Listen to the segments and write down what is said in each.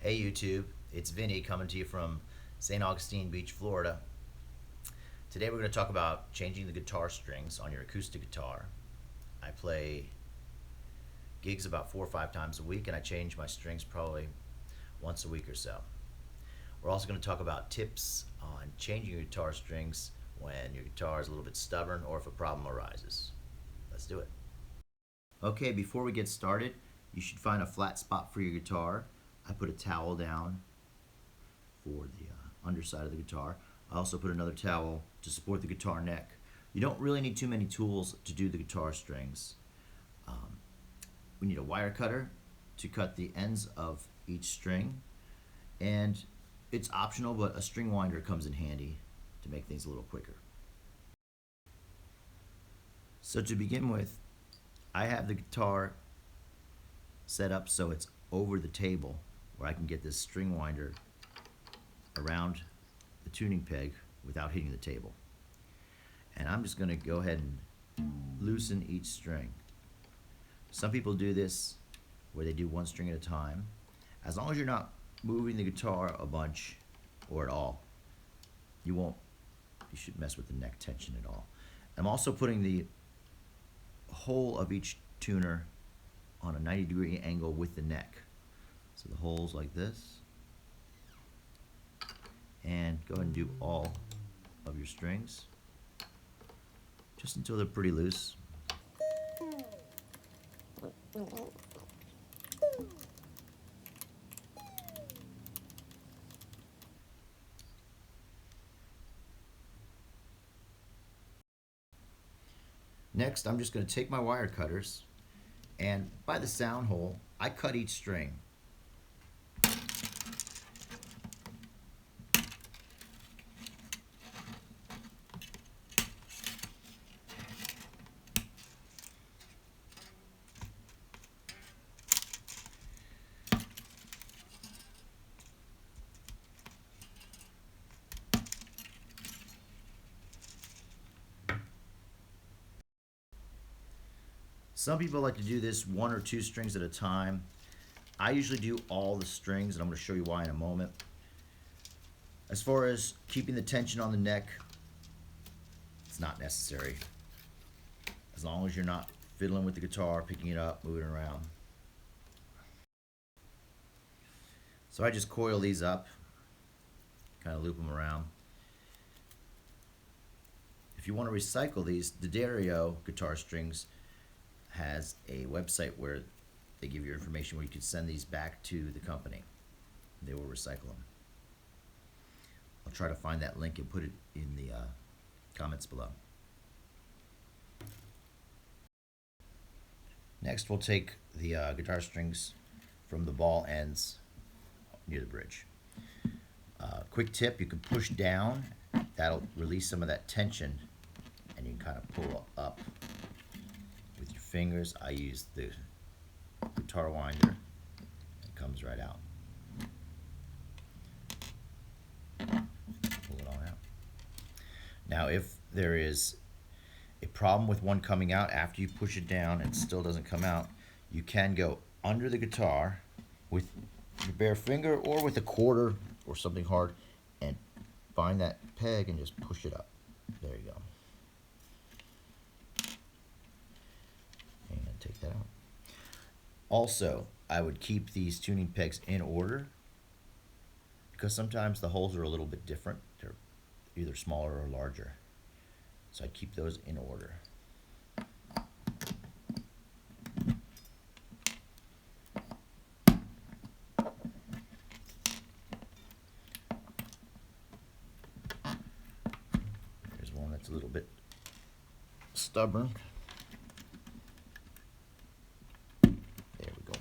Hey YouTube, it's Vinny coming to you from St. Augustine Beach, Florida. Today we're going to talk about changing the guitar strings on your acoustic guitar. I play gigs about 4 or 5 times a week and I change my strings probably once a week or so. We're also going to talk about tips on changing your guitar strings when your guitar is a little bit stubborn or if a problem arises. Let's do it. Okay, before we get started, you should find a flat spot for your guitar. I put a towel down for the underside of the guitar. I also put another towel to support the guitar neck. You don't really need too many tools to do the guitar strings. We need a wire cutter to cut the ends of each string, and it's optional, but a string winder comes in handy to make things a little quicker. So to begin with, I have the guitar set up so it's over the table where I can get this string winder around the tuning peg without hitting the table. And I'm just going to go ahead and loosen each string. Some people do this where they do one string at a time. As long as you're not moving the guitar a bunch or at all, you should mess with the neck tension at all. I'm also putting the hole of each tuner on a 90-degree angle with the neck. So the hole's like this. And go ahead and do all of your strings just until they're pretty loose. Next, I'm just going to take my wire cutters and by the sound hole, I cut each string. Some people like to do this 1 or 2 strings at a time. I usually do all the strings, and I'm going to show you why in a moment. As far as keeping the tension on the neck, it's not necessary. As long as you're not fiddling with the guitar, picking it up, moving it around. So I just coil these up, kind of loop them around. If you want to recycle these, the Dario guitar strings has a website where they give you information where you can send these back to the company. They will recycle them. I'll try to find that link and put it in the comments below. Next, we'll take the guitar strings from the ball ends near the bridge. Quick tip, you can push down. That'll release some of that tension, and you can kind of pull up with your fingers. I use the guitar winder. It comes right out. Pull it all out. Now, if there is a problem with one coming out after you push it down and it still doesn't come out, you can go under the guitar with your bare finger or with a quarter or something hard and find that peg and just push it up. There you go. And take that out. Also, I would keep these tuning pegs in order because sometimes the holes are a little bit different. They're either smaller or larger. So I keep those in order. There's one that's a little bit stubborn. There we go.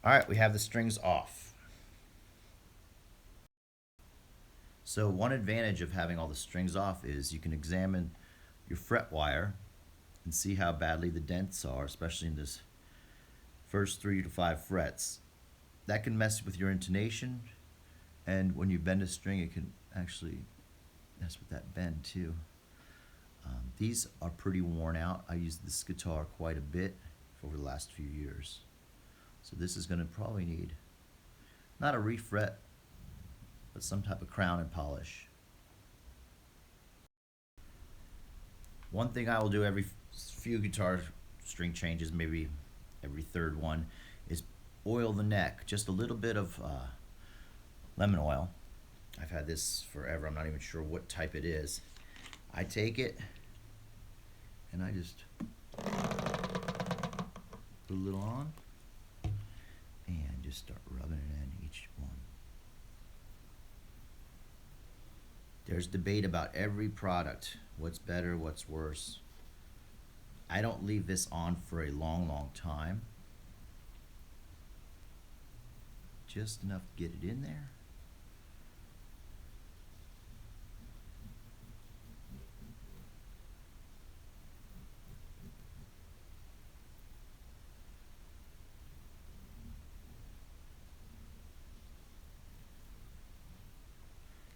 All right, we have the strings off. So one advantage of having all the strings off is you can examine your fret wire and see how badly the dents are, especially in this first 3 to 5 frets. That can mess with your intonation, and when you bend a string, it can actually mess with that bend too. These are pretty worn out. I used this guitar quite a bit over the last few years. So this is going to probably need not a refret, but some type of crown and polish. One thing I will do every few guitar string changes, maybe every third one, is oil the neck. Just a little bit of lemon oil. I've had this forever. I'm not even sure what type it is. I take it and I just put a little on and just start rubbing it in each one. There's debate about every product. What's better, what's worse. I don't leave this on for a long, long time. Just enough to get it in there.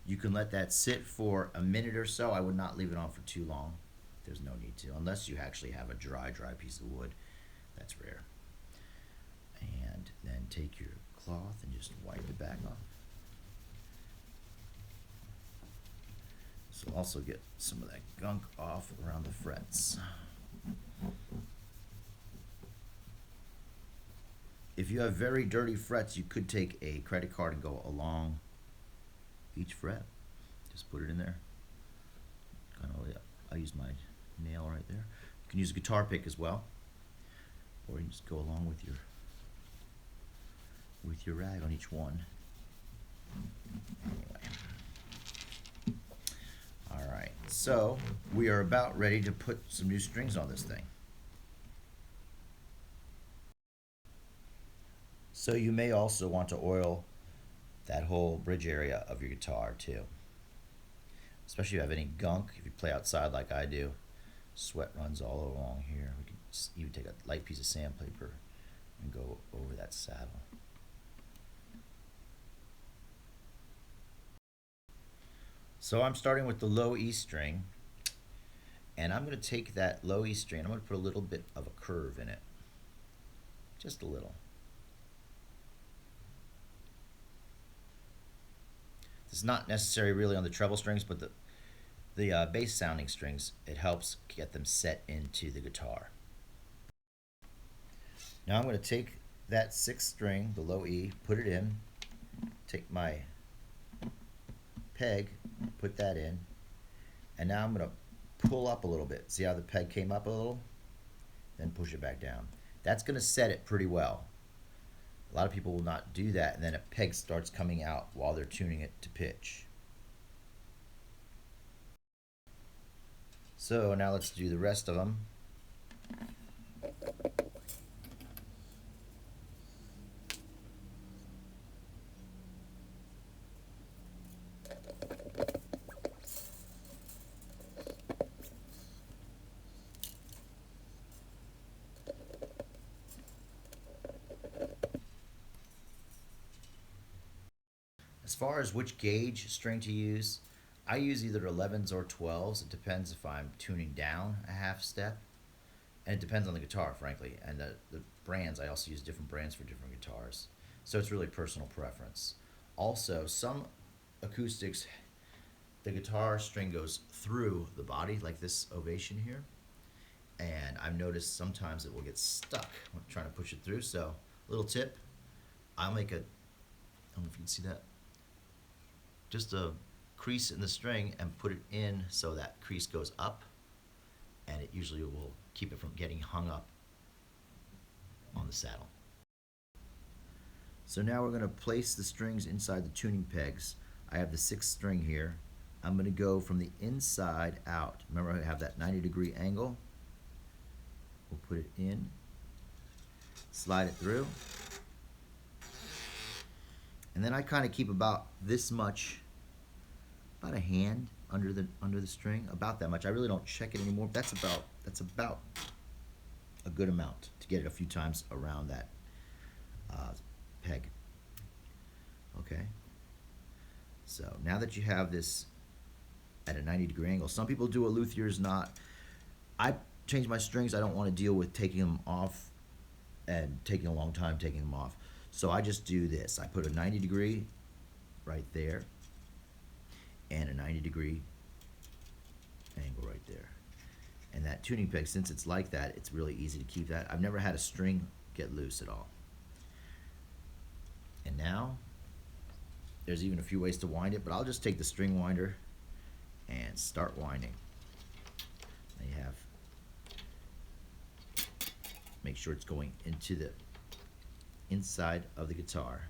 You can let that sit for a minute or so. I would not leave it on for too long. There's no need to, unless you actually have a dry piece of wood. That's rare. And then take your cloth and just wipe it back off. This will also get some of that gunk off around the frets. If you have very dirty frets, you could take a credit card and go along each fret. Just put it in there. Kind of, I use my nail right there. You can use a guitar pick as well, or you can just go along with your rag on each one. Anyway. All right, so we are about ready to put some new strings on this thing. So you may also want to oil that whole bridge area of your guitar too. Especially if you have any gunk, if you play outside like I do, sweat runs all along here. We can even take a light piece of sandpaper and go over that saddle. So I'm starting with the low E string, and I'm going to take that low E string, I'm going to put a little bit of a curve in it. Just a little. It's not necessary really on the treble strings, but the bass sounding strings, it helps get them set into the guitar. Now I'm going to take that sixth string, the low E, put it in, take my peg, put that in, and now I'm going to pull up a little bit. See how the peg came up a little? Then push it back down. That's going to set it pretty well. A lot of people will not do that, and then a peg starts coming out while they're tuning it to pitch. So now let's do the rest of them. As far as which gauge string to use, I use either 11s or 12s. It depends if I'm tuning down a half step. And it depends on the guitar, frankly. And the brands, I also use different brands for different guitars. So it's really personal preference. Also, some acoustics, the guitar string goes through the body, like this ovation here. And I've noticed sometimes it will get stuck when trying to push it through. So, little tip, I'll make a, I don't know if you can see that, just a crease in the string and put it in so that crease goes up, and it usually will keep it from getting hung up on the saddle. So now we're going to place the strings inside the tuning pegs. I have the sixth string here. I'm going to go from the inside out. Remember, I have that 90-degree angle. We'll put it in, slide it through, and then I kind of keep about this much, about a hand under the string, about that much. I really don't check it anymore. That's about a good amount to get it a few times around that peg. Okay. So now that you have this at a 90-degree angle. Some people do a luthier's knot. I change my strings. I don't want to deal with taking them off and taking a long time taking them off. So I just do this. I put a 90-degree right there and a 90-degree angle right there. And that tuning peg, since it's like that, it's really easy to keep that. I've never had a string get loose at all. And now, there's even a few ways to wind it, but I'll just take the string winder and start winding. Now you have, make sure it's going into the inside of the guitar.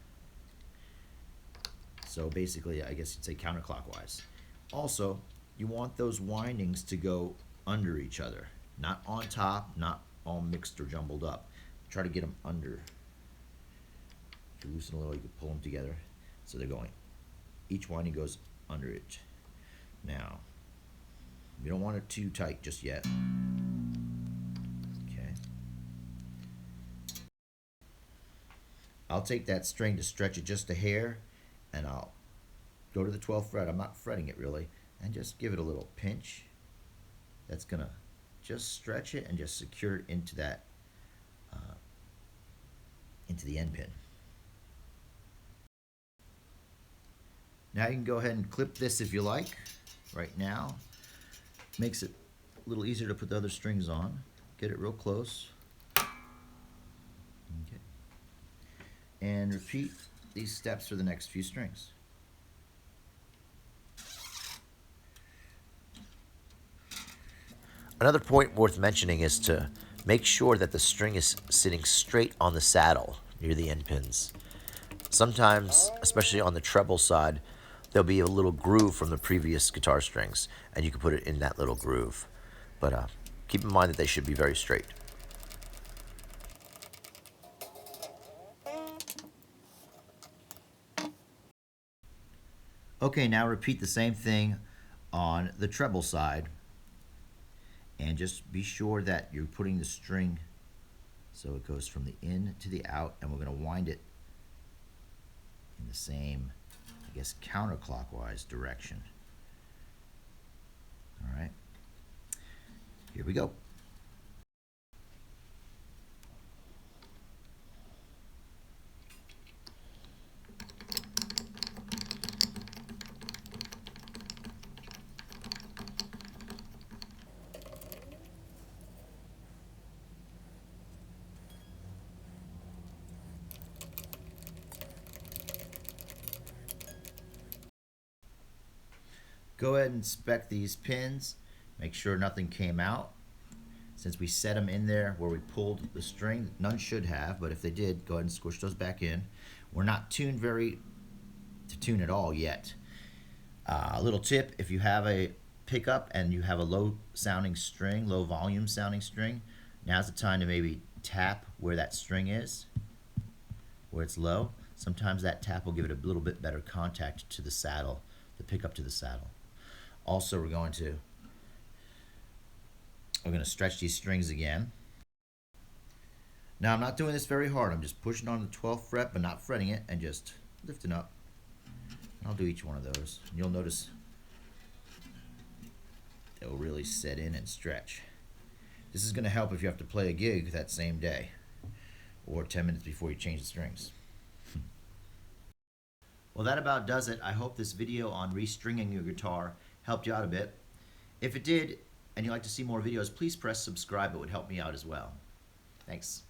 So basically, I guess you'd say counterclockwise. Also, you want those windings to go under each other, not on top, not all mixed or jumbled up. Try to get them under. If you loosen a little, you can pull them together so they're going. Each winding goes under it. Now, we don't want it too tight just yet. Okay. I'll take that string to stretch it just a hair, and I'll go to the 12th fret. I'm not fretting it really, and just give it a little pinch. That's gonna just stretch it and just secure it into that, into the end pin. Now you can go ahead and clip this if you like. Right now, makes it a little easier to put the other strings on. Get it real close. Okay. And repeat these steps for the next few strings. Another point worth mentioning is to make sure that the string is sitting straight on the saddle near the end pins. Sometimes, especially on the treble side, there'll be a little groove from the previous guitar strings, and you can put it in that little groove. But keep in mind that they should be very straight. Okay, now repeat the same thing on the treble side. And just be sure that you're putting the string so it goes from the in to the out, and we're going to wind it in the same, I guess, counterclockwise direction. All right, here we go. Go ahead and inspect these pins. Make sure nothing came out. Since we set them in there where we pulled the string, none should have, but if they did, go ahead and squish those back in. We're not tuned to tune at all yet. A little tip, if you have a pickup and you have a low sounding string, low volume sounding string, now's the time to maybe tap where that string is, where it's low. Sometimes that tap will give it a little bit better contact to the saddle, the pickup to the saddle. Also, we're going to stretch these strings again. Now, I'm not doing this very hard. I'm just pushing on the 12th fret, but not fretting it, and just lifting up. I'll do each one of those. You'll notice they'll really set in and stretch. This is going to help if you have to play a gig that same day or 10 minutes before you change the strings. Well, that about does it. I hope this video on restringing your guitar helped you out a bit. If it did, and you'd like to see more videos, please press subscribe. It would help me out as well. Thanks.